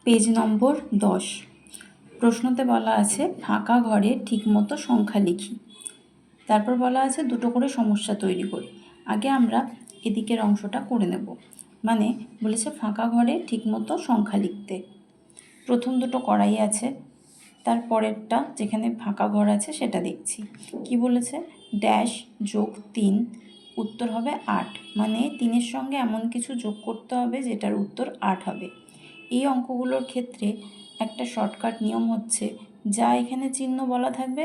Page নম্বর 10। প্রশ্নতে বলা আছে ফাঁকা ঘরে ঠিকমতো সংখ্যা লিখি। তারপর বলা আছে দুটো করে সমস্যা তৈরি করি। আগে আমরা এদিকের অংশটা করে নেব। মানে বলেছে ফাঁকা ঘরে ঠিকমতো সংখ্যা লিখতে। প্রথম দুটো করাই আছে, তারপরেরটা যেখানে ফাঁকা ঘর আছে সেটা দেখছি। কি বলেছে? ড্যাশ যোগ 3 উত্তর হবে 8। মানে 3-এর সঙ্গে এমন কিছু যোগ করতে হবে যেটার উত্তর 8 হবে। এই অঙ্কগুলোর ক্ষেত্রে একটা শর্টকাট নিয়ম হচ্ছে, যা এখানে চিহ্ন বলা থাকবে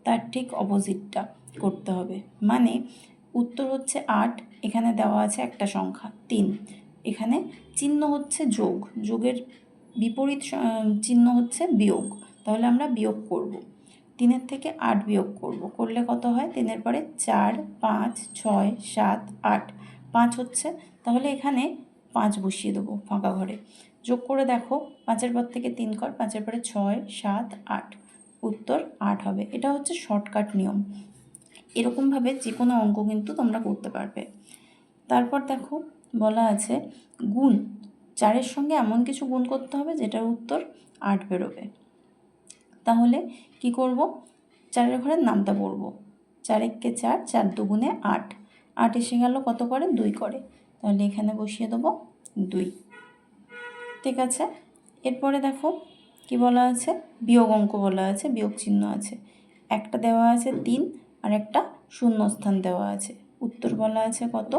তার ঠিক অপোজিটটা করতে হবে। মানে উত্তর হচ্ছে 8, এখানে দেওয়া আছে একটা সংখ্যা 3, এখানে চিহ্ন হচ্ছে যোগ, যোগের বিপরীত চিহ্ন হচ্ছে বিয়োগ। তাহলে আমরা বিয়োগ করব, 3-এর থেকে 8 বিয়োগ করব। করলে কত হয়? 3-এর পরে 4, 5, 6, 7, 8, 5 হচ্ছে। তাহলে এখানে 5 বসিয়ে দেবো ফাঁকা ঘরে। যোগ করে দেখো, 5-এর পর থেকে 3 কর, 5-এর পরে 6, 7, 8, উত্তর 8 হবে। এটা হচ্ছে শর্টকাট নিয়ম। এরকমভাবে যে কোনো অঙ্ক কিন্তু তোমরা করতে পারবে। তারপর দেখো বলা আছে গুণ, 4-এর সঙ্গে এমন কিছু গুণ করতে হবে যেটার উত্তর 8 বেরোবে। তাহলে কি করব? 4-এর ঘরের নামটা পড়ব। 4 একে 4, 4 দুগুণে 8, 8 এসে গেল কত করে? 2 করে। তাহলে এখানে বসিয়ে দেবো 2। ঠিক আছে। এরপরে দেখো কি বলা আছে, বিয়োগ অঙ্ক বলা আছে, বিয়োগ চিহ্ন আছে। একটা দেওয়া আছে 3 আর একটা শূন্যস্থান দেওয়া আছে। উত্তর বলা আছে কত?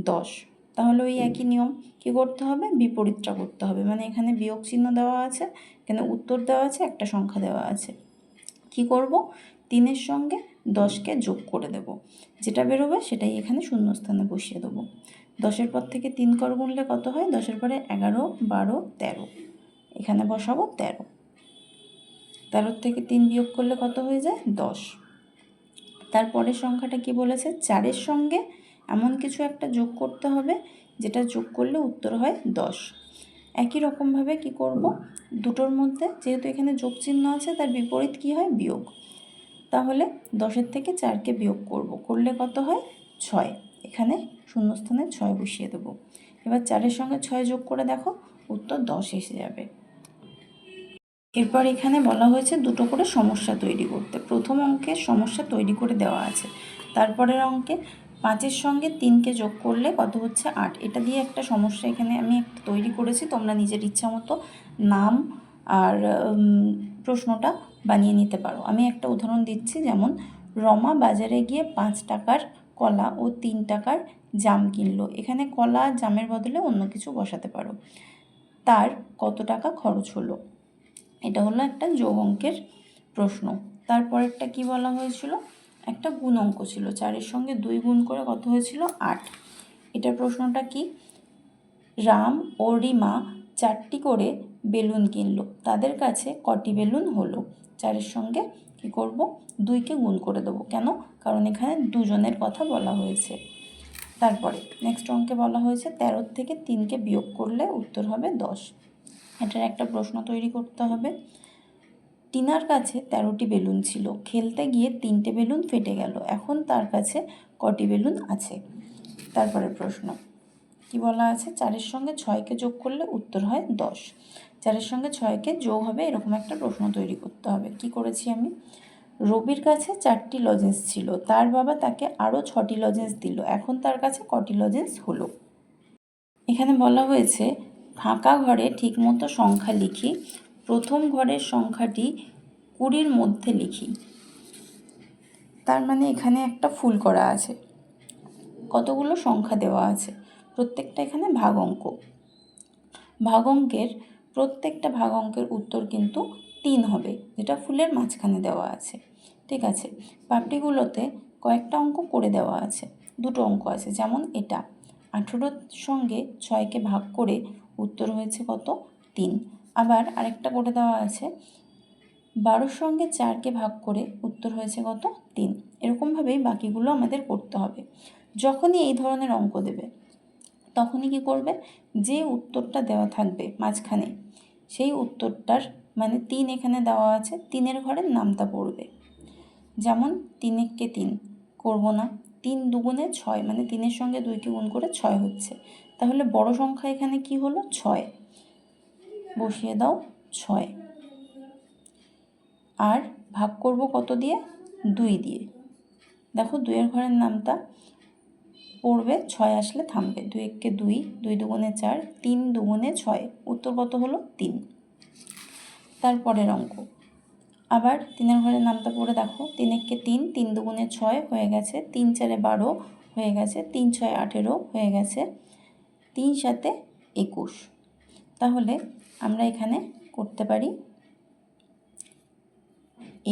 10। তাহলে ওই একই নিয়ম, কি করতে হবে? বিপরীতটা করতে হবে। মানে এখানে বিয়োগ চিহ্ন দেওয়া আছে, এখানে উত্তর দেওয়া আছে, একটা সংখ্যা দেওয়া আছে। কি করব? 3-এর সঙ্গে 10কে যোগ করে দেব, যেটা বেরোবে সেটাই এখানে শূন্যস্থানে বসিয়ে দেবো। 10-এর পর থেকে 3 কর গুনলে কত হয়? 10-এর পরে 11, 12, 13, এখানে বসাবো 13। 13 থেকে 3 বিয়োগ করলে কত হয়ে যায়? 10। তারপরের সংখ্যাটা কি বলেছে? 4-এর সঙ্গে এমন কিছু একটা যোগ করতে হবে যেটা যোগ করলে উত্তর হয় 10। একই রকমভাবে কি করব? দুটোর মধ্যে যেহেতু এখানে যোগ চিহ্ন আছে, তার বিপরীত কি হয়? বিয়োগ। তাহলে 10-এর থেকে 4কে বিয়োগ করব, করলে কত হয়? 6। এখানে শূন্যস্থানে 6 বসিয়ে দেবো। এবার 4-এর সঙ্গে 6 যোগ করে দেখো, উত্তর 10 এসে যাবে। এরপর এখানে বলা হয়েছে দুটো করে সমস্যা তৈরি করতে। প্রথম অঙ্কের সমস্যা তৈরি করে দেওয়া আছে। তারপরের অঙ্কে 5-এর সঙ্গে 3কে যোগ করলে কত হচ্ছে? 8। এটা দিয়ে একটা সমস্যা এখানে আমি একটা তৈরি করেছি। তোমরা নিজের ইচ্ছা মতো নাম আর প্রশ্নটা বানিয়ে নিতে পারো। আমি একটা উদাহরণ দিচ্ছি, যেমন রমা বাজারে গিয়ে 5 টাকার কলা ও 3 টাকার জাম কিনলো। এখানে কলা জামের বদলে অন্য কিছু বসাতে পারো। তার কত টাকা খরচ হলো? এটা হলো একটা যোগ অঙ্কের প্রশ্ন। তারপরেরটা কি বলা হয়েছিল? একটা গুণ অঙ্ক ছিল। 4-এর সঙ্গে 2 গুণ করে কত হয়েছিল? 8। এটার প্রশ্নটা কি? রাম ও রিমা 4টি করে বেলুন কিনলো, তাদের কাছে কটি বেলুন হলো? 4-এর সঙ্গে কি করব? 2কে গুণ করে দেবো। কেন? কারণ এখানে দুজনের কথা বলা হয়েছে। তারপরে নেক্সট অঙ্কে বলা হয়েছে 13 থেকে 3কে বিয়োগ করলে উত্তর হবে 10। এটার একটা প্রশ্ন তৈরি করতে হবে। টিনার কাছে 13টি বেলুন ছিল, খেলতে গিয়ে 3টে বেলুন ফেটে গেল, এখন তার কাছে কটি বেলুন আছে? তারপরে প্রশ্ন কি বলা আছে? 4-এর সঙ্গে 6কে যোগ করলে উত্তর হয় 10। 4-এর সঙ্গে 6কে যোগ হবে এরকম একটা প্রশ্ন তৈরি করতে হবে। কি করেছি আমি? রবির কাছে 4টি লজেন্স ছিল, তার বাবা তাকে আরও 6টি লজেন্স দিল, এখন তার কাছে কটি লজেন্স হলো? এখানে বলা হয়েছে ফাঁকা ঘরে ঠিকমতো সংখ্যা লিখি। প্রথম ঘরের সংখ্যাটি 20-র মধ্যে লিখি। তার মানে এখানে একটা ফুল করা আছে, কতগুলো সংখ্যা দেওয়া আছে, প্রত্যেকটা এখানে ভাগ অঙ্ক। ভাগ অঙ্কের প্রত্যেকটা ভাগ অঙ্কের উত্তর কিন্তু 3 হবে, যেটা ফুলের মাঝখানে দেওয়া আছে। ঠিক আছে। পাপড়িগুলোতে কয়েকটা অঙ্ক করে দেওয়া আছে, দুটো অঙ্ক আছে। যেমন এটা 18-র সঙ্গে 6কে ভাগ করে উত্তর হয়েছে কত? 3। আবার আরেকটা করে দেওয়া আছে 12-র সঙ্গে 4কে ভাগ করে উত্তর হয়েছে কত? 3। এরকমভাবেই বাকিগুলো আমাদের করতে হবে। যখনই এই ধরনের অঙ্ক দেবে তখনই কি করবে? যে উত্তরটা দেওয়া থাকবে মাঝখানে, সেই উত্তরটার মানে 3 এখানে দেওয়া আছে, 3-এর ঘরের নামটা পড়বে। যেমন 3 একে 3 করবো না, 3 দুগুণে 6, মানে 3-এর সঙ্গে 2কে গুণ করে 6 হচ্ছে। তাহলে বড় সংখ্যা এখানে কি হলো? 6। বসিয়ে দাও 6, আর ভাগ করব কত দিয়ে? 2 দিয়ে। দেখো 2-এর ঘরের নামতা পড়বে, 6 আসলে থামবে। 2 একে 2, 2 দুগুণে 4, 3 দুগুণে 6, উত্তর কত হলো? 3। তারপরের অঙ্ক, আবার 3-এর ঘরের নামতা পড়ে দেখো, 3 একে 3, 3 দুগুণে 6 হয়ে গেছে, 3 4-এ 12 হয়ে গেছে, 3 6-এ 18 হয়ে গেছে, 3 7-এ 21। তাহলে আমরা এখানে করতে পারি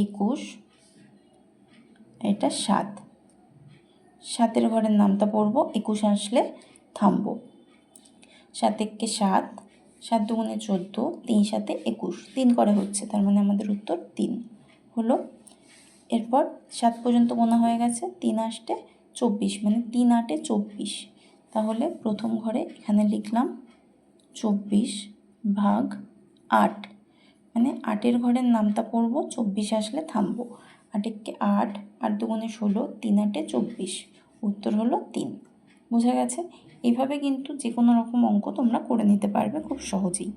21, এটা 7, 7-এর ঘরের নামতা পড়বো, 21 আসলে থামবো। 7 একে 7, 7 দুগুণে 14, 3 7-এ 21, 3 করে হচ্ছে, তার মানে আমাদের উত্তর 3 হলো। এরপর 7 পর্যন্ত গোনা হয়ে গেছে, 3 8-এ 24, মানে 3 8-এ 24। তাহলে প্রথম ঘরে এখানে লিখলাম 24 ভাগ 8, মানে 8-এর ঘরের নামতা পড়বো, 24 আসলে থামবো। 8 একে 8, 8 দুগুণে 16, 3 8-এ 24, উত্তর হলো 3। বোঝা গেছে? এইভাবে কিন্তু যে কোনো রকম অঙ্ক তোমরা করে নিতে পারবে খুব সহজেই।